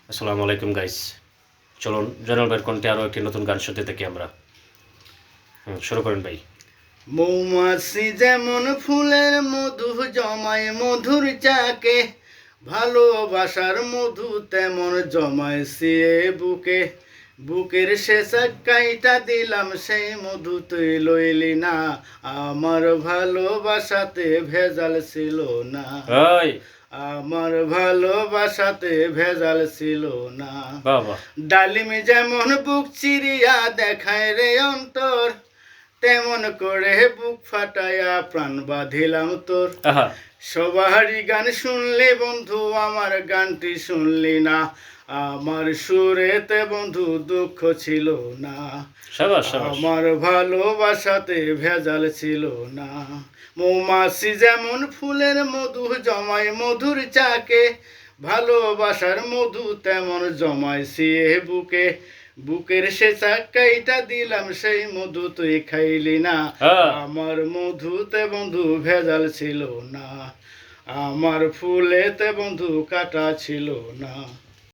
আসসালামু আলাইকুম গাইস। চলুন জয়নাল ভাইয়ের কণ্ঠে আরও একটি নতুন গান শুনতে থাকি আমরা। শুরু করেন ভাই। মৌমাছি যেমন ফুলের মধু জমায় মধুর চাকে, ভালোবাসার মধু তেমন জমায় সিয়ে বুকে। বুকের শেষা কাইটা দিলাম সেই মধু তুই লইলি না, আমার ভালোবাসাতে ভেজাল ছিল না। ওই আমার ভালোবাসাতে ভেজাল ছিল না। বাবা ডালিম যেমন বুক চিরিয়া দেখায় রে অন্তর, তেমন করে বুক ফাটাইয়া প্রাণ বাঁধিলাম তোর। আহা সবারই গান শুনলে বন্ধু আমার গানটি শুনলি না, আমার সুরেতে বন্ধু দুঃখ ছিল না। সাবাস সাবাস। আমার ভালোবাসাতে ভেজাল ছিল না। মৌমাছি যেমন ফুলের মধু জমায় মধুর চাকে, ভালোবাসার মধু তেমন জমায় সিয়ে বুকে। বুকের সে চাকাইটা দিলাম সেই মধু তুই খাইলি না, আমার মধুতে বন্ধু ভেজাল ছিল না, আমার ফুলেতে বন্ধু কাটা ছিল না।